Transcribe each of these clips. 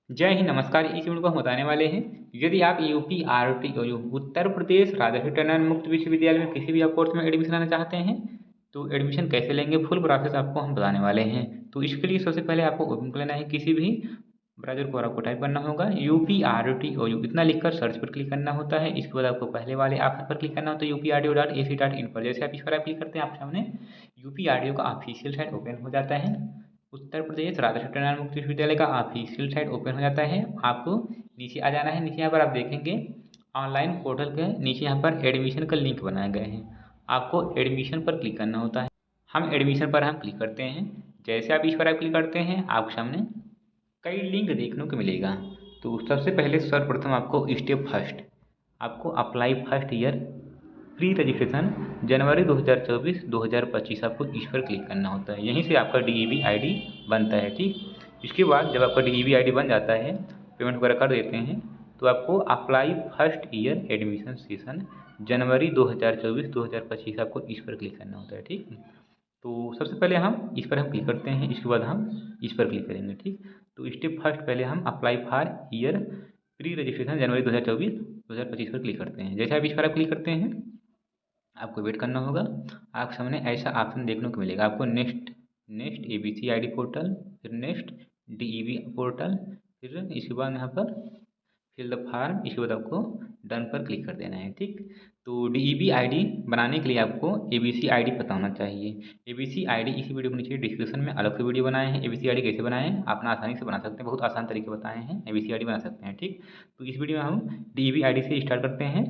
जय हिंद, नमस्कार। इस वीडियो को हम बताने वाले हैं, यदि आप यूपी आरटी और उत्तर प्रदेश राजर्षि टंडन मुक्त विश्वविद्यालय में किसी भी आप कोर्स में एडमिशन लेना चाहते हैं तो एडमिशन कैसे लेंगे, फुल प्रोसेस आपको हम बताने वाले हैं। तो इसके लिए सबसे पहले आपको ओपन कर लेना है किसी भी ब्राउज़र को, और आपको टाइप करना होगा UP R T O U, इतना लिखकर सर्च पर क्लिक करना होता है। इसके बाद आपको पहले वाले ऑप्शन पर क्लिक करना होता है UP R T O dot A C dot in पर। जैसे आप इस पर क्लिक करते हैं, आप सामने यूपी आर टी ओ का ऑफिशियल साइट ओपन हो जाता है। उत्तर प्रदेश राजर्षि टंडन मुक्त विश्वविद्यालय का ऑफिशियल साइट ओपन हो जाता है। आपको नीचे आ जाना है। नीचे यहाँ पर आप देखेंगे ऑनलाइन पोर्टल के नीचे यहाँ पर एडमिशन का लिंक बनाए गए हैं। आपको एडमिशन पर क्लिक करना होता है। हम एडमिशन पर हम क्लिक करते हैं। जैसे आप इस पर आप क्लिक करते हैं, आपके सामने कई लिंक देखने को मिलेगा। तो सबसे पहले सर्वप्रथम आपको स्टेप फर्स्ट, आपको apply first year pre registration January 2024-2025 आपको इस पर क्लिक करना होता है। यहीं से आपका डीईबी आईडी बनता है। ठीक, इसके बाद जब आपका डीईबी आईडी बन जाता है, पेमेंट वगैरह कर देते हैं, तो आपको apply first year admission session January 2024-2025 आपको इस पर क्लिक करना होता है। ठीक, तो सबसे पहले हम इस पर हम क्लिक करते हैं, इसके बाद हम इस पर क्लिक करेंगे। ठीक, तो स्टेप फर्स्ट पहले हम apply for year pre registration January 2024-2025 पर क्लिक करते हैं। जैसे आप इस पर आप क्लिक करते हैं, आपको वेट करना होगा। आपके सामने ऐसा ऑप्शन देखने को मिलेगा। आपको next next ABC ID portal, फिर नेक्स्ट डीईबी पोर्टल, फिर इसके बाद यहाँ पर फिल द फार्म, इसके बाद आपको डन पर क्लिक कर देना है। ठीक, तो डीईबी आईडी बनाने के लिए आपको एबीसी आईडी पता होना चाहिए। एबीसी आईडी इसी वीडियो के नीचे डिस्क्रिप्शन में अलग से वीडियो बनाए हैं। एबीसी आईडी कैसे बनाएं, आप ना आसानी से बना सकते हैं, बहुत आसान तरीके बताए हैं, एबीसी आईडी बना सकते हैं। ठीक, तो इस वीडियो में हम डीईबी आईडी से स्टार्ट करते हैं।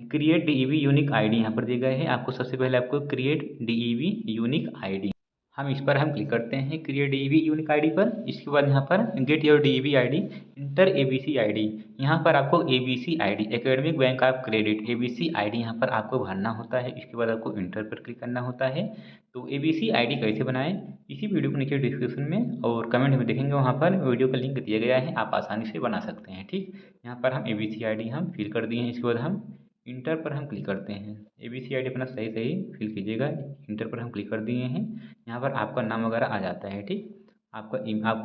क्रिएट डीईबी यूनिक आईडी यहाँ पर दिए गए हैं। आपको सबसे पहले आपको क्रिएट डीईबी यूनिक आईडी, हम इस पर हम क्लिक करते हैं क्रिएट डीईबी यूनिक आईडी पर। इसके बाद यहाँ पर get your DEB ID, inter ABC ID. यहाँ पर आपको ABC ID academic bank of credit ABC ID यहाँ पर आपको भरना होता है। इसके बाद आपको इंटर पर क्लिक करना होता है। तो एबीसी आईडी कैसे बनाएं, इसी वीडियो के नीचे डिस्क्रिप्शन में और कमेंट में देखेंगे, वहाँ पर वीडियो का लिंक दिया गया है, आप आसानी से बना सकते हैं। ठीक, यहाँ पर हम एबीसी आईडी हम फिल कर दिए हैं। इसके बाद हम इंटर पर हम क्लिक करते हैं। एबीसी आईडी अपना सही सही फिल कीजिएगा। इंटर पर हम क्लिक कर दिए हैं। यहाँ पर आपका नाम वगैरह आ जाता है। ठीक, आपको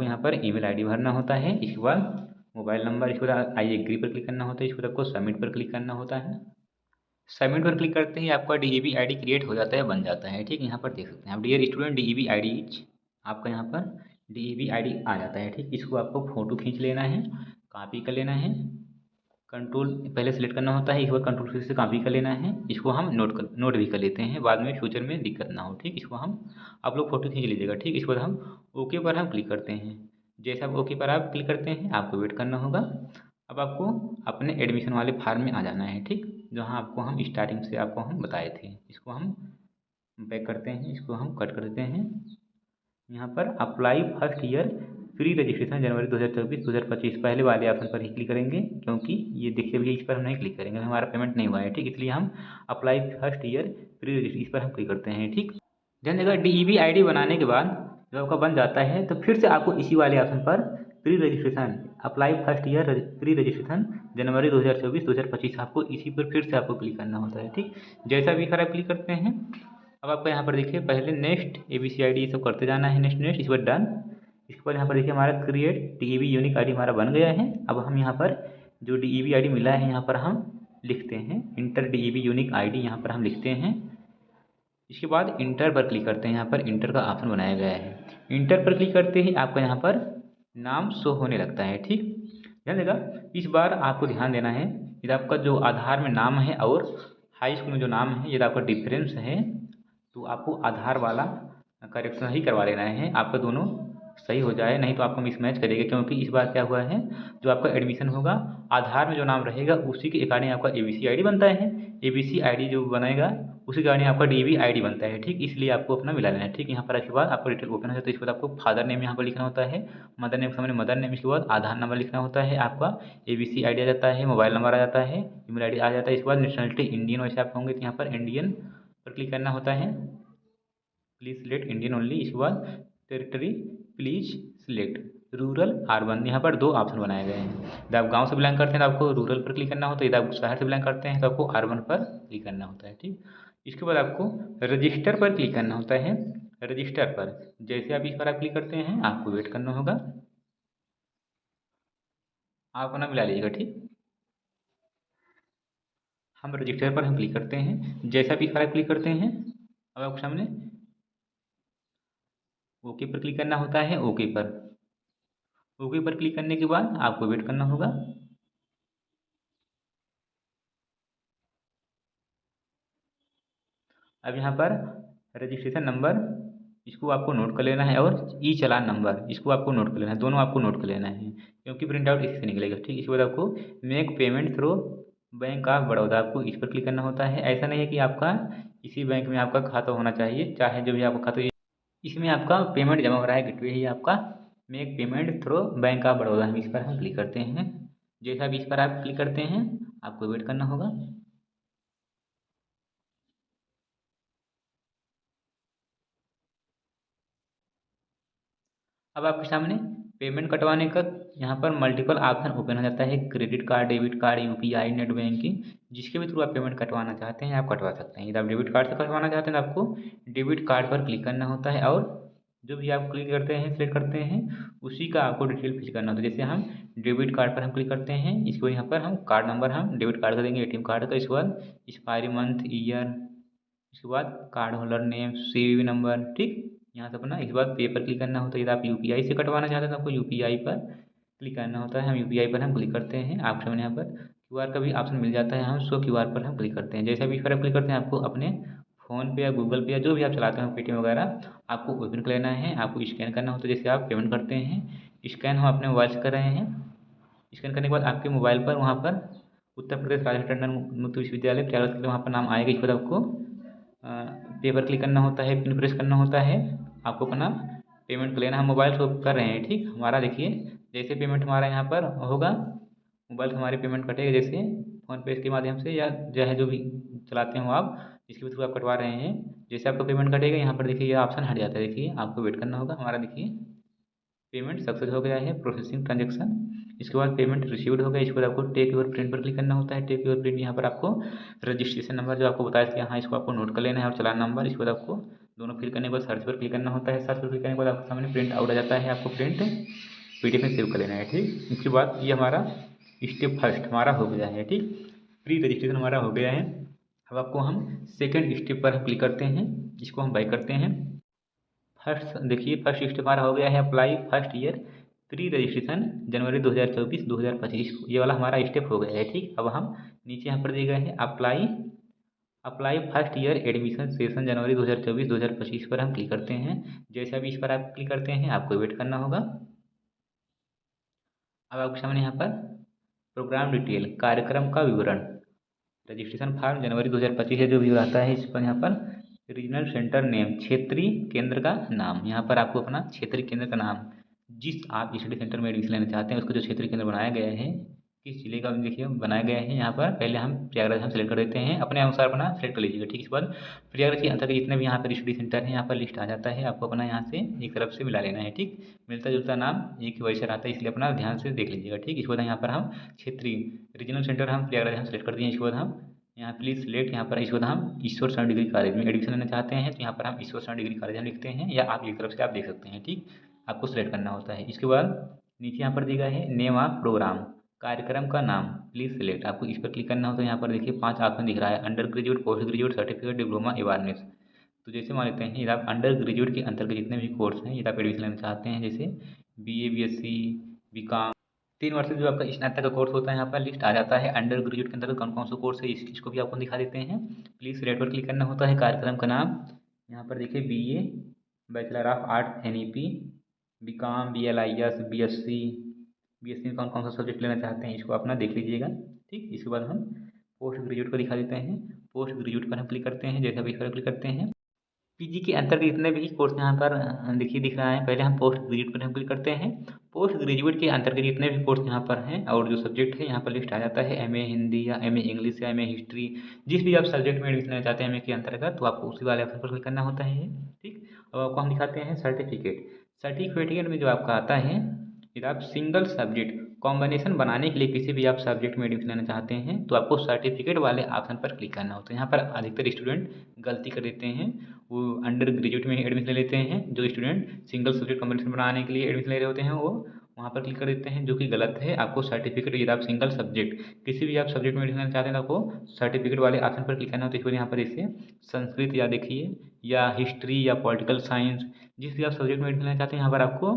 यहाँ पर ईमेल आईडी भरना होता है। इसके बाद मोबाइल नंबर, इसके बाद आई एग्री पर क्लिक करना होता है। इसके बाद आपको सबमिट पर क्लिक करना होता है। सबमिट पर क्लिक करते ही आपका डीईबी आईडी क्रिएट हो जाता है, बन जाता है। ठीक, यहाँ पर देख सकते हैं आप dear student DEB ID is, आपका यहाँ पर डीईबी आईडी आ जाता है। ठीक, इसको आपको फ़ोटो खींच लेना है, कॉपी कर लेना है। कंट्रोल पहले सेलेक्ट करना होता है, एक बार कंट्रोल फिर से कॉपी कर लेना है। इसको हम नोट भी कर लेते हैं, बाद में फ्यूचर में दिक्कत ना हो। ठीक, इसको हम आप लोग फ़ोटो खींच लीजिएगा। ठीक, इसके बाद हम ओके पर हम क्लिक करते हैं। जैसे आप ओके पर आप क्लिक करते हैं, आपको वेट करना होगा। अब आपको अपने एडमिशन वाले फार्म में आ जाना है। ठीक, जहाँ आपको हम स्टार्टिंग से आपको हम बताए थे, इसको हम बैक करते हैं, इसको हम कट कर देते हैं। यहाँ पर apply first year free registration January 2024-2025 पहले वाले ऑप्शन पर ही क्लिक करेंगे, क्योंकि ये देखिए भैया इस पर हम नहीं क्लिक करेंगे, हमारा पेमेंट नहीं हुआ है। ठीक, इसलिए हम apply first year free registration इस पर हम क्लिक करते हैं। ठीक, देन अगर डीईबी आईडी बनाने के बाद जब आपका बन जाता है, तो फिर से आपको इसी वाले ऑप्शन पर pre registration apply first year pre registration January 2024-2025 आपको इसी पर फिर से आपको क्लिक करना होता है। ठीक, जैसा भी खराब क्लिक करते हैं, अब आपको यहाँ पर देखिए पहले नेक्स्ट एबीसी आईडी ये सब करते जाना है, नेक्स्ट नेक्स्ट, इस पर डन। इसके बाद यहाँ पर देखिए हमारा क्रिएट डीईबी यूनिक आईडी हमारा बन गया है। अब हम यहाँ पर जो डीईबी आईडी मिला है, यहाँ पर हम लिखते हैं इंटर डीईबी यूनिक आईडी, यहाँ पर हम लिखते हैं। इसके बाद इंटर पर क्लिक करते हैं। यहाँ पर इंटर का ऑप्शन बनाया गया है। इंटर पर क्लिक करते ही आपका यहाँ पर नाम शो होने लगता है। ठीक, ध्यान देगा, इस बार आपको ध्यान देना है, यदि आपका जो आधार में नाम है और हाई स्कूल में जो नाम है, यदि आपका डिफरेंस है तो आपको आधार वाला करेक्शन ही करवा लेना है, आपका दोनों सही हो जाए, नहीं तो आपको मिसमैच करेगा। क्योंकि इस बार क्या हुआ है, जो आपका एडमिशन होगा आधार में जो नाम रहेगा उसी के अकॉर्डिंग आपका एबीसी आईडी बनता है। एबीसी आईडी जो बनेगा उसी के अकॉर्डिंग आपका डीबी आईडी बनता है। ठीक, इसलिए आपको अपना मिला लेना है। ठीक, यहाँ पर इसके बाद आपको डिटेल ओपन हो जाता है। इसके बाद आपको फादर नेम यहाँ पर लिखना होता है, मदर नेम के सामने मदर नेम, इसके बाद आधार नंबर लिखना होता है, आपका एबीसी आईडी आ जाता है, मोबाइल नंबर आ जाता है, ईमेल आईडी आ जाता है। इसके बाद नेशनलिटी इंडियन वैसे आप होंगे तो यहाँ पर इंडियन पर क्लिक करना होता है, प्लीज़ सिलेक्ट इंडियन ओनली। इसके बाद territory please select rural urban, यहाँ पर दो ऑप्शन बनाए गए हैं। यदि आप गांव से बिलोंग करते हैं तो आपको रूरल पर क्लिक करना होता है, यदि आप शहर से बिलोंग करते हैं तो आपको अर्बन पर क्लिक करना होता है। ठीक, इसके बाद आपको रजिस्टर पर क्लिक करना होता है। रजिस्टर पर जैसे आप इस पर आप क्लिक करते हैं, आपको वेट करना होगा। आप अपना मिला लीजिएगा, ठीक। हम रजिस्टर पर हम क्लिक करते हैं। जैसा भी इस पर क्लिक करते हैं, अब आपके सामने ओके पर क्लिक करना होता है। ओके पर क्लिक करने के बाद आपको वेट करना होगा। अब यहाँ पर रजिस्ट्रेशन नंबर, इसको आपको नोट कर लेना है, और ई चालान नंबर, इसको आपको नोट कर लेना है। दोनों आपको नोट कर लेना है, क्योंकि प्रिंट आउट इसी से निकलेगा, ठीक। इसके बाद आपको make payment through bank of Baroda, आपको इस पर क्लिक करना होता है। ऐसा नहीं है कि आपका इसी बैंक में आपका खाता होना चाहिए, चाहे जो भी आपका खाता, इसमें आपका पेमेंट जमा हो रहा है गेटवे ही आपका make payment through bank of Baroda, हम इस पर हम क्लिक करते हैं। जैसा भी इस पर आप क्लिक करते हैं, आपको वेट करना होगा। अब आपके सामने पेमेंट कटवाने का यहाँ पर मल्टीपल ऑप्शन ओपन हो जाता है। Credit card, debit card, UPI, net banking, जिसके भी थ्रू आप पेमेंट कटवाना चाहते हैं आप कटवा सकते हैं। यदि आप डेबिट कार्ड से कटवाना चाहते हैं तो आपको डेबिट कार्ड पर क्लिक करना होता है, और जो भी आप क्लिक करते हैं, सेलेक्ट करते हैं, उसी का आपको डिटेल फिल करना होता है। जैसे हम डेबिट कार्ड पर हम क्लिक करते हैं, इसके बाद यहाँ पर हम कार्ड नंबर हम डेबिट कार्ड का देंगे, एटीएम कार्ड का। इसके बाद एक्सपायरी मंथ, ईयर, इसके बाद card holder name, CVV number, ठीक। यहाँ से अपना इसके बाद पे पर क्लिक करना होता है। यदि आप यूपीआई से कटवाना चाहते हैं तो आपको यूपीआई पर क्लिक करना होता है। हम यूपीआई पर हम क्लिक करते हैं। आपके सामने यहाँ पर क्यूआर का भी ऑप्शन मिल जाता है, हम शो क्यूआर पर हम क्लिक करते हैं। जैसे भी इस पर आप क्लिक करते हैं, आपको अपने फ़ोन पे या गूगल पे या जो भी आप चलाते हैं पेटीएम वगैरह, आपको ओपन कर लेना है। आपको स्कैन करना होता है, जैसे आप पेमेंट करते हैं। स्कैन हम अपने मोबाइल से कर रहे हैं। स्कैन करने के बाद आपके मोबाइल पर वहाँ पर उत्तर प्रदेश राजस्थान टंडन मुक्त विश्वविद्यालय प्रयागराज के लिए वहाँ पर नाम आएगा। इस पर आपको पे पर क्लिक करना होता है, पिन प्रेस करना होता है। आपको अपना पेमेंट कर लेना। हम मोबाइल से कर रहे हैं, ठीक। हमारा देखिए, जैसे पेमेंट हमारा यहाँ पर होगा, मोबाइल से हमारी पेमेंट कटेगा, जैसे फ़ोन पे के माध्यम से या चाहे जो भी चलाते हो आप, जिसके भी थ्रू आप कटवा रहे हैं। जैसे आपका पेमेंट कटेगा, यहाँ पर देखिए ये ऑप्शन हट जाता है। देखिए आपको वेट करना होगा। हमारा देखिए पेमेंट सक्सेस हो गया है, प्रोसेसिंग ट्रांजेक्शन। इसके बाद पेमेंट रिसीव्ड हो गया। इसके बाद आपको टेक योर प्रिंट पर क्लिक करना होता है। टेक योर प्रिंट, यहाँ पर आपको रजिस्ट्रेशन नंबर जो आपको बताया था, हाँ, इसको आपको नोट कर लेना है, और चालान नंबर। इसके बाद आपको दोनों फिल करने के बाद सर्च पर क्लिक करना होता है। सर्च पर क्लिक करने के बाद आपके सामने प्रिंट आउट आ जाता है। आपको प्रिंट पीडीएफ में सेव कर लेना है, ठीक। इसके बाद ये हमारा स्टेप फर्स्ट हमारा हो गया है, ठीक। प्री रजिस्ट्रेशन हमारा हो गया है। अब आपको हम सेकेंड स्टेप पर हम क्लिक करते हैं, जिसको हम बाई करते हैं। फर्स्ट देखिए, फर्स्ट स्टेप हमारा हो गया है, apply first year pre registration January 2024-2025, ये वाला हमारा स्टेप हो गया है, ठीक। अब हम नीचे यहाँ पर दिए गए हैं apply apply first year admission session January 2024-2025 पर हम क्लिक करते हैं। जैसे अभी इस पर आप क्लिक करते हैं, आपको वेट करना होगा। अब आपके सामने यहाँ पर प्रोग्राम डिटेल, कार्यक्रम का विवरण, रजिस्ट्रेशन फॉर्म जनवरी 2025 से जो भी आता है, इस पर यहाँ पर रीजनल सेंटर नेम, क्षेत्रीय केंद्र का नाम, यहाँ पर आपको अपना क्षेत्रीय केंद्र का नाम, जिस आप स्टडी सेंटर में एडमिशन लेना चाहते हैं उसका जो क्षेत्रीय केंद्र बनाया गया है, किस जिले का देखिए बनाया गया है। यहाँ पर पहले हम प्रयागराज हम सेलेक्ट कर देते हैं, अपने अनुसार अपना सेलेक्ट कर लीजिएगा, ठीक। इसके बाद प्रयागराज के अंतर्गत जितने भी यहाँ पर स्टडी सेंटर हैं, यहाँ पर लिस्ट आ जाता है। आपको अपना यहाँ से एक तरफ से मिला लेना है, ठीक। मिलता जुलता नाम एक वैसे रहता है, इसलिए अपना ध्यान से देख लीजिएगा, ठीक। इसके बाद यहाँ पर हम क्षेत्रीय रीजनल सेंटर हम प्रयागराज हम सेलेक्ट कर दिए। इसके बाद हम यहाँ प्लीज़ सिलेक्ट, यहाँ पर इसके बाद हम ईश्वर शरण डिग्री कॉलेज में एडमिशन लेना चाहते हैं, तो यहाँ पर हम ईश्वर शरण डिग्री कॉलेज हम लिखते हैं, या आप एक तरफ से आप देख सकते हैं, ठीक। आपको सिलेक्ट करना होता है। इसके बाद नीचे यहाँ पर दिया गया है नेम ऑफ प्रोग्राम, कार्यक्रम का नाम, प्लीज़ सिलेक्ट, आपको इस पर क्लिक करना होता है। यहाँ पर देखिए 5 ऑप्शन दिख रहा है, under graduate, post graduate, certificate, diploma, awareness. तो जैसे मान लेते हैं, यदि आप अंडर ग्रेजुएट के अंतर्गत जितने भी कोर्स हैं, यदि आप एडमिशन लेना चाहते हैं, जैसे बीए, बीएससी, बीकॉम, 3 वर्ष से जो आपका स्नातक का कोर्स होता है, यहाँ पर लिस्ट आ जाता है। अंडर ग्रेजुएट के अंतर्गत कौन कौन सा कोर्स है, इसको भी आपको दिखा देते हैं। प्लीज़ सिलेक्ट पर क्लिक करना होता है। कार्यक्रम का नाम यहाँ पर देखिए BA, bachelor of art NEP, BCom, BLIS, BSc, BSc में कौन कौन सा सब्जेक्ट लेना चाहते हैं, इसको अपना देख लीजिएगा, ठीक। इसके बाद हम पोस्ट ग्रेजुएट को दिखा देते हैं। पोस्ट ग्रेजुएट पर हम क्लिक करते हैं। जैसा भी इस पर क्लिक करते हैं, पीजी के अंतर्गत जितने भी कोर्स यहाँ पर देखिए दिख रहा है, पहले हम पोस्ट ग्रेजुएट पर हम क्लिक करते हैं। पोस्ट ग्रेजुएट के अंतर्गत जितने भी कोर्स यहाँ पर हैं और जो सब्जेक्ट है यहाँ पर लिस्ट आ जाता है, एमए हिंदी या एमए इंग्लिश या एमए हिस्ट्री, जिस भी आप सब्जेक्ट में एडमिशन लेना चाहते हैं एमए के अंतर्गत, तो आपको उसी वाले ऑप्शन पर क्लिक करना होता है, ठीक। अब आपको हम दिखाते हैं सर्टिफिकेट। सर्टिफिकेट में जो आपका आता है, यदि आप सिंगल सब्जेक्ट कॉम्बिनेशन बनाने के लिए किसी भी आप सब्जेक्ट में एडमिशन लेना चाहते हैं, तो आपको सर्टिफिकेट वाले ऑप्शन पर क्लिक करना होता है। यहाँ पर अधिकतर स्टूडेंट गलती कर देते हैं, वो अंडर ग्रेजुएट में एडमिशन ले लेते हैं। जो स्टूडेंट सिंगल सब्जेक्ट कॉम्बिनेशन बनाने के लिए एडमिशन ले रहे होते हैं, वो वहाँ पर क्लिक कर देते हैं, जो कि गलत है। आपको सर्टिफिकेट यदि आप सिंगल सब्जेक्ट किसी भी आप सब्जेक्ट में एडमिशन लेना चाहते हैं तो आपको सर्टिफिकेट वाले ऑप्शन पर क्लिक करना होता है। इसके बाद यहाँ पर जैसे संस्कृत या देखिए या हिस्ट्री या पॉलिटिकल साइंस, जिस भी आप सब्जेक्ट में एडमिशन लेना चाहते हैं यहाँ पर आपको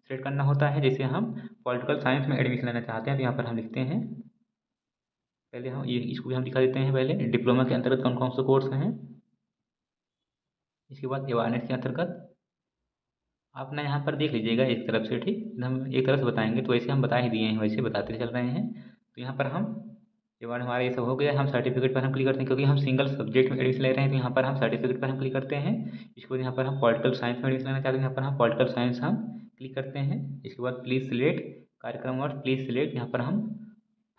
सेलेक्ट करना होता है। जैसे हम पॉलिटिकल साइंस में एडमिशन लेना चाहते हैं तो यहाँ पर हम लिखते हैं, पहले हम ये इसको भी हम दिखा देते हैं, पहले डिप्लोमा के अंतर्गत कौन कौन से कोर्स हैं। इसके बाद अवेयरनेस के अंतर्गत आप ना यहाँ पर देख लीजिएगा एक तरफ से, ठीक, हम एक तरफ से बताएंगे तो वैसे हम बता ही दिए हैं, वैसे बताते चल रहे हैं। तो यहाँ पर हम ये बार हमारा ये सब हो गया, हम सर्टिफिकेट पर हम क्लिक करते हैं, क्योंकि हम सिंगल सब्जेक्ट में एडमिशन ले रहे हैं तो यहाँ पर हम सर्टिफिकेट पर हम क्लिक करते हैं। इसके बाद यहाँ पर हम पॉलिटिकल साइंस में एडमिशन लेना चाहते हैं, यहाँ पर हम पॉलिटिकल साइंस हम क्लिक करते हैं। इसके बाद प्लीज़ सिलेक्ट कार्यक्रम और प्लीज़ सिलेक्ट, यहाँ पर हम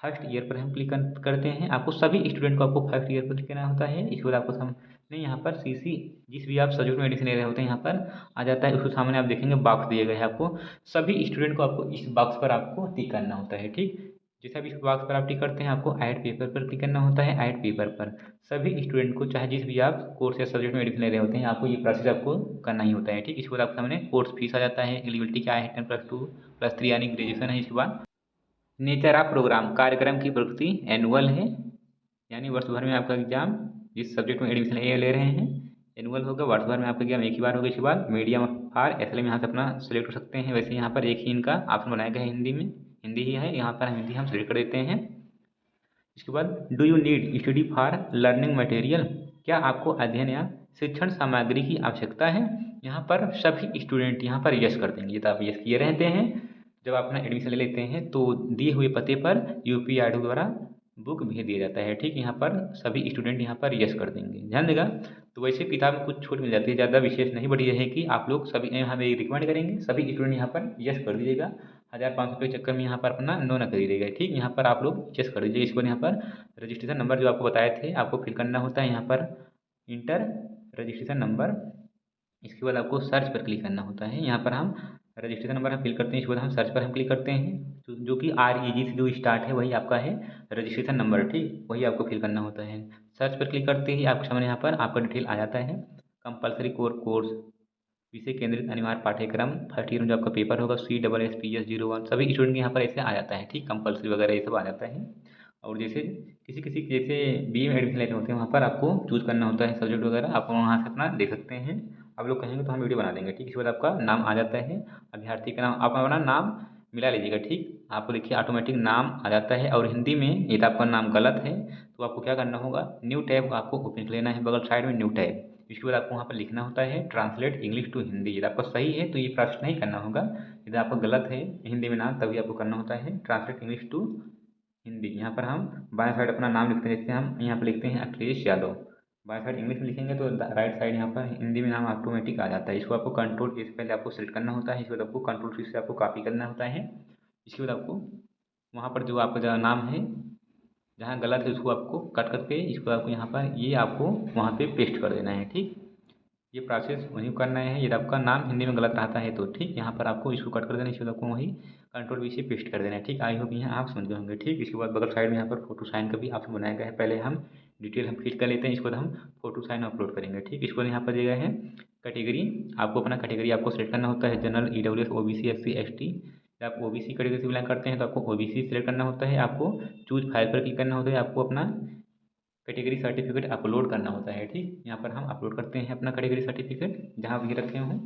फर्स्ट ईयर पर हम क्लिक करते हैं। आपको सभी स्टूडेंट को आपको फर्स्ट ईयर पर क्लिक करना होता है। इसके बाद आपको सामने यहाँ पर सीसी जिस भी आप सब्जेक्ट में एडमिशन ले रहे होते हैं यहाँ पर आ जाता है। उसके सामने आप देखेंगे बॉक्स दिया गया है, आपको सभी स्टूडेंट को आपको इस बॉक्स पर आपको टिक करना होता है, ठीक। जैसे आप इस बॉक्स पर आप टिक करते हैं, आपको ऐड पेपर पर क्लिक करना होता है। ऐड पेपर पर सभी स्टूडेंट को, चाहे जिस भी आप कोर्स या सब्जेक्ट में एडमिशन ले रहे होते हैं, आपको ये प्रोसेस आपको करना ही होता है, ठीक। इसके बाद आपके सामने कोर्स फीस आ जाता है, एलिजिबिलिटी क्या है, 10+2+3 यानी ग्रेजुएशन है। इसके बाद नेचर ऑफ प्रोग्राम कार्यक्रम की प्रकृति एनुअल है, यानी वर्ष भर में आपका एग्जाम जिस सब्जेक्ट में एडमिशन ले रहे हैं एनुअल होगा, वर्ष भर में आपका एग्जाम एक ही बार होगा। इसके बाद मीडियम फॉर एसएलएम यहाँ से अपना सेलेक्ट कर सकते हैं। वैसे यहाँ पर एक ही इनका ऑप्शन बनाया गया है हिंदी में, हिंदी ही है, यहाँ पर हम हिंदी हम सेलेक्ट कर देते हैं। इसके बाद do you need study for learning material, क्या आपको अध्ययन या शिक्षण सामग्री की आवश्यकता है। यहाँ पर सभी स्टूडेंट यहाँ पर यस कर देंगे, तो आप यस किए रहते हैं। जब आप अपना एडमिशन ले लेते हैं तो दिए हुए पते पर यूपीआईडी द्वारा बुक भेज दिया जाता है, ठीक। यहाँ पर सभी स्टूडेंट यहाँ पर यस कर देंगे, ध्यान देगा। तो वैसे किताब में कुछ छूट मिल जाती है, ज़्यादा विशेष नहीं, बट यह है कि आप लोग सभी हमें रिकमेंड करेंगे सभी स्टूडेंट यहाँ पर यस कर दीजिएगा। 1500 के चक्कर में यहाँ पर अपना नो न करिएगा, ठीक। यहाँ पर आप लोग यस कर दीजिए। इसके बाद यहाँ पर रजिस्ट्रेशन नंबर जो आपको बताए थे आपको फिल करना होता है, यहाँ पर इंटर रजिस्ट्रेशन नंबर। इसके बाद आपको सर्च पर क्लिक करना होता है, यहाँ पर हम रजिस्ट्रेशन नंबर हम फिल करते हैं। इसके बाद हम सर्च पर हम क्लिक करते हैं, जो कि REG से जो स्टार्ट है वही आपका है रजिस्ट्रेशन नंबर, ठीक, वही आपको फिल करना होता है। सर्च पर क्लिक करते ही आपके सामने यहाँ पर आपका डिटेल आ जाता है। कंपलसरी कोर कोर्स, विषय केंद्रित अनिवार्य पाठ्यक्रम, फर्स्ट ईयर में जो आपका पेपर होगा CSSS01, सभी स्टूडेंट के यहाँ पर ऐसे आ जाता है, ठीक, कंपलसरी वगैरह ये सब आ जाता है। और जैसे किसी किसी जैसे BE में एडमिशन लेने होते हैं वहाँ पर आपको चूज़ करना होता है सब्जेक्ट वगैरह, आप वहाँ से अपना देख सकते हैं। आप लोग कहेंगे तो हम वीडियो बना देंगे, ठीक। इसके बाद आपका नाम आ जाता है, अभ्यर्थी का नाम, आप अपना नाम मिला लीजिएगा, ठीक। आपको देखिए ऑटोमेटिक नाम आ जाता है। और हिंदी में यदि आपका नाम गलत है तो आपको क्या करना होगा, न्यू टैब आपको ओपन कर लेना है, बगल साइड में न्यू टैब। इसके बाद आपको वहाँ पर लिखना होता है ट्रांसलेट इंग्लिश टू हिंदी। यदि आपका सही है तो ये प्रोसेस नहीं करना होगा, यदि आपका गलत है हिंदी में नाम तभी आपको करना होता है ट्रांसलेट इंग्लिश टू हिंदी। यहाँ पर हम बाएं साइड अपना नाम लिखते हैं, जैसे हम यहाँ पर लिखते हैं अखिलेश यादव, बाएं साइड इंग्लिश में लिखेंगे तो राइट साइड यहाँ पर हिंदी में नाम ऑटोमेटिक आ जाता है। इसको आपको कंट्रोल ए से पहले आपको सेलेक्ट करना होता है, इसके बाद आपको कंट्रोल C से आपको कॉपी करना होता है। इसके बाद आपको वहाँ पर जो आपका जहाँ नाम है जहाँ गलत है उसको आपको कट करके इसको आपको यहाँ पर ये आपको वहाँ पे पेस्ट कर देना है, ठीक। ये प्रोसेस वहीं करना है। यदि आपका नाम हिंदी में गलत रहता है तो ठीक, यहाँ पर आपको इसको कट कर देना है, इसके बाद आपको वहीं कंट्रोल V से पेस्ट कर देना है, ठीक। आई होप यहाँ आप समझ गए होंगे, ठीक। इसके बाद बगल साइड में यहाँ पर फोटो साइन का भी ऑप्शन बनाया गया है, पहले हम डिटेल हम फिल कर लेते हैं, इसके बाद हम फोटो साइन अपलोड करेंगे, ठीक। इसके बाद यहाँ पर दिया गया है कैटेगरी, आपको अपना कैटेगरी आपको सेलेक्ट करना होता है, general, EWS, OBC, SC, ST। आप OBC कैटेगरी से बिलोंग करते हैं तो आपको OBC सेलेक्ट करना होता है, आपको चूज फाइल पर क्लिक करना होता है, आपको अपना कैटेगरी सर्टिफिकेट अपलोड करना होता है, ठीक। यहाँ पर हम अपलोड करते हैं अपना कैटेगरी सर्टिफिकेट जहाँ भी रखे हों।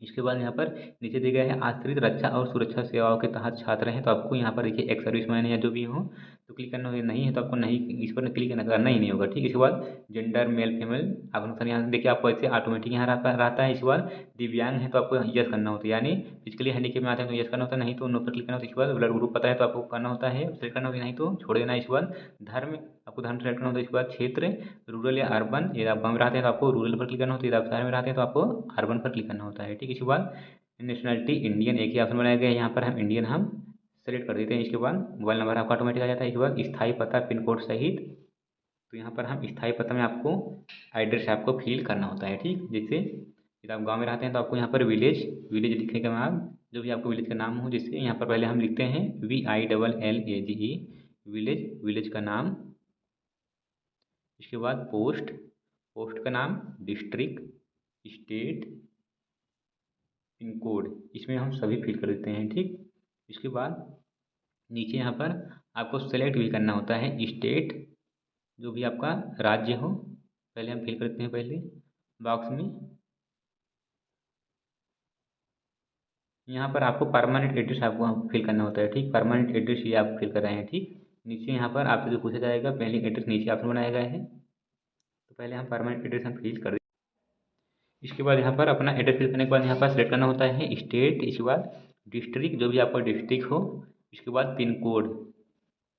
इसके बाद यहाँ पर नीचे दिया गया है आश्रित रक्षा और सुरक्षा सेवाओं के तहत छात्र हैं तो आपको यहाँ पर देखिए एक्स सर्विसमैन या जो भी हो तो क्लिक करना होगा, नहीं है तो आपको नहीं इस पर क्लिक करना ही नहीं होगा, ठीक। इसके बाद जेंडर मेल फीमेल आप अनुसार यहाँ से देखिए आपको ऐसे ऑटोमेटिक यहाँ रहता है। इसके बाद दिव्यांग है तो आपको यस करना होता है, यानी फिजिकली हैंडीकेप में आते हैं तो यस करना होता है, नहीं तो नो पर क्लिक करना होता है। इसके बाद ब्लड ग्रुप पता है तो आपको करना होता है सेलेक्ट करना होता है, नहीं तो छोड़ देना है। इसके बाद धर्म आपको धर्म सेलेक्ट करना होता है। इसके बाद क्षेत्र रूरल या अर्बन, यदि आप गाँव में रहते हैं तो आपको रूरल पर क्लिक करना होता है, यदि आप शहर में रहते हैं तो आपको अर्बन पर क्लिक करना होता है, ठीक। इसके बाद नेशनलिटी इंडियन एक ही ऑप्शन बनाया गया है, यहाँ पर हम इंडियन हम सेलेक्ट कर देते हैं। इसके बाद मोबाइल नंबर आपका ऑटोमेटिक आ जाता है। इसके बाद स्थायी पता पिन कोड सहित, तो यहाँ पर हम स्थायी पता में आपको एड्रेस आपको फिल करना होता है, ठीक। जैसे यदि आप गांव में रहते हैं तो आपको यहाँ पर विलेज विलेज लिखने के बाद जो भी आपको विलेज का नाम हो, जैसे यहाँ पर पहले हम लिखते हैं VILLAGE विलेज, विलेज का नाम। इसके बाद पोस्ट, पोस्ट का नाम, डिस्ट्रिक्ट, स्टेट, पिन कोड, इसमें हम सभी फिल कर देते हैं, ठीक। इसके बाद नीचे यहाँ पर आपको सेलेक्ट भी करना होता है स्टेट, जो भी आपका राज्य हो। पहले हम फिल करते हैं पहले बॉक्स में। यहाँ पर आपको परमानेंट एड्रेस आपको फिल करना होता है, ठीक। परमानेंट एड्रेस ये आप फिल कर रहे हैं, ठीक। नीचे यहाँ पर आपसे जो पूछा जाएगा पहले एड्रेस नीचे आपने बनाया गया है, तो पहले हम परमानेंट एड्रेस हम फिल कर दें। इसके बाद यहाँ पर अपना एड्रेस फिल करने के बाद यहाँ पर सेलेक्ट करना होता है स्टेट, इसके बाद डिस्ट्रिक्ट, जो भी आपका डिस्ट्रिक्ट हो, इसके बाद पिन कोड।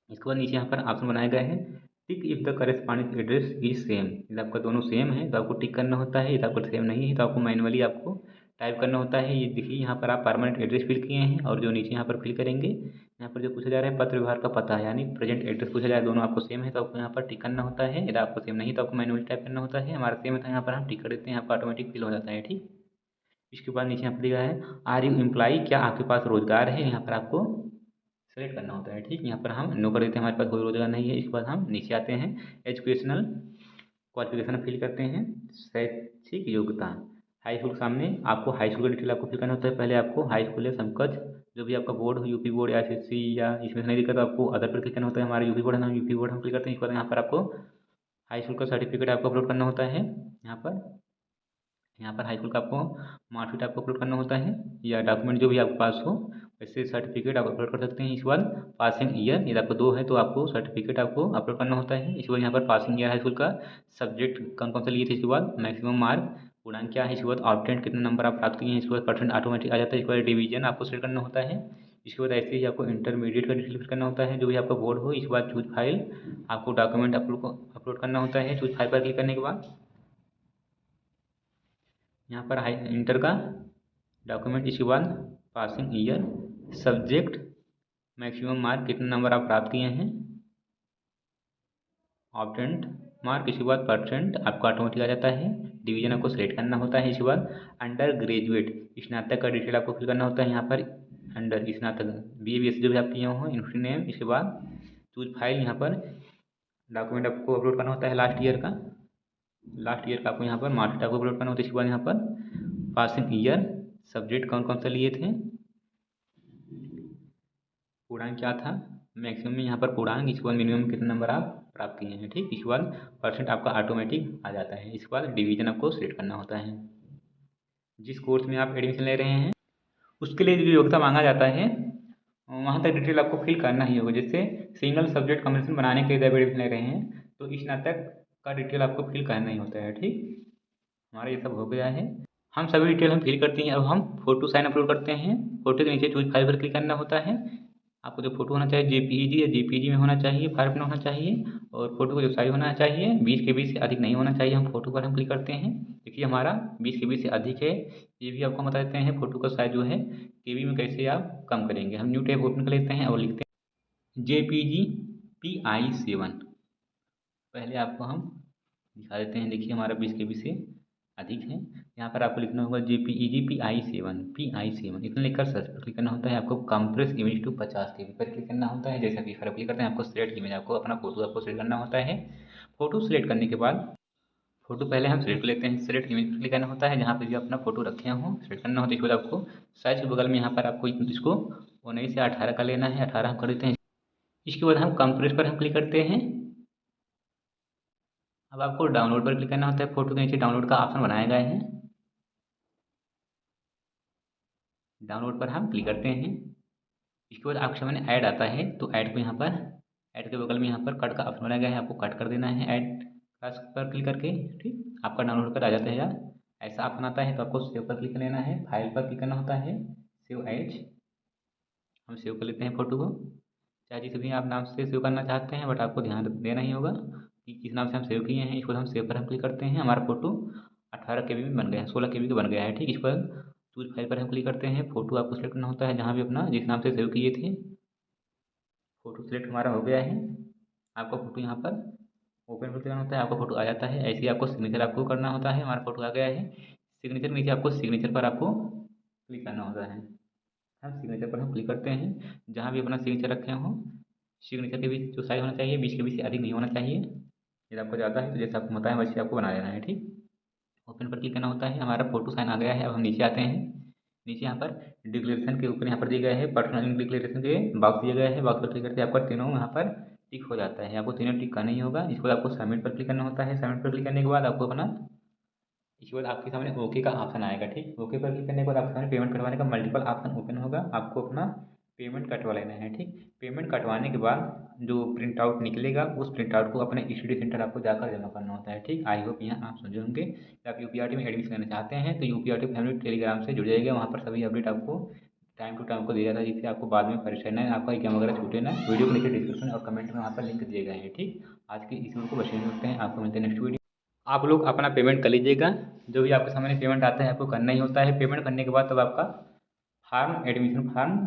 इसके बाद नीचे यहाँ पर ऑप्शन बनाया गया है टिक if the corresponding address is same. यदि आपका दोनों सेम है तो आपको टिक करना होता है, यदि आपका सेम नहीं है तो आपको मैनुअली आपको टाइप करना होता है। ये देखिए यहाँ पर आप परमानेंट एड्रेस फिल किए हैं, और जो नीचे यहाँ पर फिल करेंगे यहाँ पर जो पूछा जा रहा है पत्र व्यवहार का पता, यानी प्रेजेंट एड्रेस पूछा जा रहा है, दोनों आपको सेम है तो आपको यहाँ पर टिक करना होता है। यदि आपको सेम नहीं तो आपको मैनुअली टाइप करना होता है। हमारा सेम है तो यहाँ पर हम टिक कर देते हैं, आपका ऑटोमेटिक फिल हो जाता है, ठीक। इसके बाद नीचे यहाँ पर दिया है आर यू एम्प्लॉई, क्या आपके पास रोजगार है, यहाँ पर आपको सेलेक्ट करना होता है, ठीक। यहाँ पर हम नो कर देते हैं, हमारे पास कोई रोजगार नहीं है। इसके बाद हम नीचे आते हैं एजुकेशनल क्वालिफिकेशन फिल करते हैं, शैक्षिक योग्यता। हाई स्कूल के सामने आपको हाई स्कूल का डिटेल आपको फिल करना होता है। पहले आपको हाई स्कूल या समकक्ष जो भी आपका बोर्ड हो, यूपी बोर्ड या एसएससी, या इसमें से नहीं दिक्कत तो आपको अदर पर क्लिक करना होता है। हमारा यूपी बोर्ड है, हम यूपी बोर्ड हम क्लिक करते हैं। इसके बाद यहाँ पर आपको हाई स्कूल का सर्टिफिकेट आपको अपलोड करना होता है। यहाँ पर हाई स्कूल का आपको मार्कशीट आपको अपलोड करना होता है, या डॉक्यूमेंट जो भी आपके पास हो, वैसे सर्टिफिकेट आप अपलोड कर सकते हैं। इसके बाद पासिंग ईयर, यदि आपको 2 है तो आपको सर्टिफिकेट आपको अपलोड करना होता है। इसके बाद यहाँ पर पासिंग ईयर हाई स्कूल का, सब्जेक्ट कौन कौन सा लिए थे, इसके बाद मैक्सिमम मार्क, पूर्णांक क्या है, इसके बाद ऑब्टेंड कितने नंबर आप प्राप्त किए हैं, इसके बाद परसेंट ऑटोमेटिक आ जाता है। इसके बाद डिवीजन आपको सेलेक्ट करना होता है। इसके बाद ऐसे ही आपको इंटरमीडिएट का डिटेल करना होता है, जो भी आपका बोर्ड हो। इसके बाद चूज फाइल, आपको डॉक्यूमेंट अपलोड करना होता है। चूज फाइल पर क्लिक करने के बाद यहाँ पर हाई इंटर का डॉक्यूमेंट, इसके बाद passing year, subject, maximum mark कितने नंबर आप प्राप्त किए हैं, ऑब्टेंड मार्क, इसके बाद परसेंट आपका ऑटोमेटिक आ जाता है। डिवीजन आपको सेलेक्ट करना होता है। इसके बाद अंडर ग्रेजुएट स्नातक का डिटेल आपको फिल करना होता है। यहाँ पर अंडर स्नातक BA BSc जो भी आप किए हों, यूनिवर्सिटी नेम। इसके बाद चूज फाइल, यहाँ पर डॉक्यूमेंट आपको अपलोड करना होता है लास्ट ईयर का आपको यहाँ पर मार्कशीट आपको अपलोड करना होता है। इसके बाद यहाँ पर पासिंग ईयर, सब्जेक्ट कौन कौन सा लिए थे, पूर्णांक क्या था, मैक्सिमम में यहाँ पर पूर्णांक, इसके बाद मिनिमम कितने नंबर आप प्राप्त किए हैं, ठीक। इसके बाद परसेंट आपका ऑटोमेटिक आ जाता है। इसके बाद डिवीजन आपको सेलेक्ट करना होता है। जिस कोर्स में आप एडमिशन ले रहे हैं उसके लिए जो योग्यता मांगा जाता है वहाँ तक डिटेल आपको फिल करना ही होगा। जैसे सिंगल सब्जेक्ट कॉम्बिनेशन बनाने के लिए जब एडमिशन ले रहे हैं तो स्नातक का डिटेल आपको फिल करना ही होता है, ठीक। हमारा ये सब हो गया है, हम सभी डिटेल हम फिल करते हैं। अब हम फोटो साइन अपलोड करते हैं। फोटो के नीचे चूज फाइल पर क्लिक करना होता है। आपको जो फोटो होना चाहिए JPEG या JPG में होना चाहिए, फाइल में होना चाहिए, और फोटो का जो साइज होना चाहिए 20 KB से अधिक नहीं होना चाहिए। हम फोटो पर हम क्लिक करते हैं। देखिए हमारा 20 KB से अधिक है। ये भी आपको बता देते हैं फोटो का साइज जो है KB में कैसे आप कम करेंगे। हम न्यू टैब ओपन कर लेते हैं और लिखते हैं JPG PI7। पहले आपको हम दिखा देते हैं। देखिए हमारा 20 KB से अधिक है। यहाँ पर आपको लिखना होगा JPEG PI7 इतना लिखकर सर्च पर क्लिक करना होता है। आपको कंप्रेस इमेज टू 50 KB पर क्लिक करना होता है। जैसा कि पर क्लिक करते हैं आपको सिलेक्ट इमेज, आपको अपना फोटो आपको सिलेक्ट करना होता है। फोटो सिलेक्ट करने के बाद फोटो पहले हम सिलेक्ट कर लेते हैं। सिलेक्ट इमेज पर क्लिक करना होता है, जहाँ पर भी अपना फोटो रखे हों सिलेक्ट करना होता है। इसके बाद आपको साइज के बगल में यहाँ पर आपको इसको 19 से 18 का लेना है। 18 हम कर देते हैं। इसके बाद हम कंप्रेस पर हम क्लिक करते हैं। अब आपको डाउनलोड पर क्लिक करना होता है। फोटो के नीचे डाउनलोड का ऑप्शन बनाया गया है, डाउनलोड पर हम क्लिक करते हैं। इसके बाद आपके सामने ऐड आता है, तो ऐड को यहाँ पर ऐड के बगल में यहाँ पर कट का ऑप्शन बनाया गया है, आपको कट कर देना है ऐड पर क्लिक करके, ठीक। आपका डाउनलोड कर आ जाता है यार। ऐसा ऑप्शन आता है तो आपको सेव पर क्लिक कर लेना है, फाइल पर क्लिक करना होता है, सेव एज। हम सेव कर लेते हैं फ़ोटो को, चाहे जिस भी आप नाम से सेव करना चाहते हैं, बट आपको ध्यान देना ही होगा कि किस नाम से हम सेव किए हैं। इसको हम सेव पर हम क्लिक करते हैं। हमारा फोटो 18 KB में बन गया है, 16 KB का बन गया है, ठीक। इस पर चूज फाइल पर हम क्लिक करते हैं। फोटो आपको सेलेक्ट करना होता है जहाँ भी अपना जिस नाम से सेव किए थे। फोटो सेलेक्ट हमारा हो गया है। आपका फोटो यहाँ पर ओपन पर करना होता है, आपका फोटो आ जाता है। ऐसे ही आपको सिग्नेचर आपको करना होता है। हमारा फोटो आ गया है। सिग्नेचर नीचे आपको सिग्नेचर पर आपको क्लिक करना होता है। हम सिग्नेचर पर हम क्लिक करते हैं, जहाँ भी अपना सिग्नेचर रखे हों। सिग्नेचर के बीच जो साइज होना चाहिए 20 KB से अधिक नहीं होना चाहिए। यदि आपको ज़्यादा है तो जैसे आपको बताएं वैसे आपको बना लेना है, ठीक। ओपन पर क्लिक करना होता है। हमारा फोटो साइन आ गया है। अब हम नीचे आते हैं। नीचे यहाँ पर डिक्लेरेशन के ऊपर यहाँ पर दिया गया है पर्सनल डिक्लेरेशन के बॉक्स दिया गया है। बॉक्स पर क्लिक करते आपका तीनों यहाँ पर टिक हो जाता है। आपको तीनों टिक करना ही होगा। इसके बाद आपको सबमिट पर क्लिक करना होता है। सबमिट पर क्लिक करने के बाद आपको अपना इसके बाद आपके सामने ओके का ऑप्शन आएगा। ठीक, ओके पर क्लिक करने के बाद आपके सामने पेमेंट करवाने का मल्टीपल ऑप्शन ओपन होगा। आपको अपना पेमेंट कटवा लेना है। ठीक, पेमेंट कटवाने के बाद जो प्रिंट आउट निकलेगा उस प्रिंट आउट को अपने स्टडी सेंटर आपको जाकर जमा करना होता है। ठीक, आई होप यहाँ आप समझे होंगे। आप यूपीआरटी में एडमिशन करना चाहते हैं तो यूपीआरटी फैमिली टेलीग्राम से जुड़ जाइएगा। वहाँ पर सभी अपडेट आपको टाइम टू टाइम को दिया जाता है, जिससे आपको बाद में परेशानी ना, आपका एग्जाम वगैरह छूटे ना। वीडियो के नीचे डिस्क्रिप्शन और कमेंट में वहाँ पर लिंक दिए गए हैं। ठीक, आज के इस वीडियो को बस यहीं रखते हैं। आपको मिलते हैं नेक्स्ट वीडियो। आप लोग अपना पेमेंट कर लीजिएगा। जो भी आपके सामने पेमेंट आता है आपको करना ही होता है। पेमेंट करने के बाद तब आपका form admission form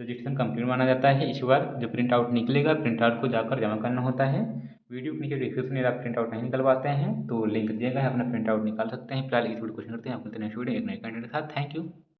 registration complete माना जाता है। इसके बाद जो प्रिंट आउट निकलेगा प्रिंट आउट को जाकर जमा करना होता है। वीडियो के नीचे डिस्क्रिप्शन में आप प्रिंट आउट नहीं निकल पाते हैं तो लिंक दिया गया है, अपना प्रिंट आउट निकाल सकते हैं। फिलहाल इस वीडियो को करते हैं। आपको नेक्स्ट वीडियो एक नए कंटेंट के साथ। Thank you.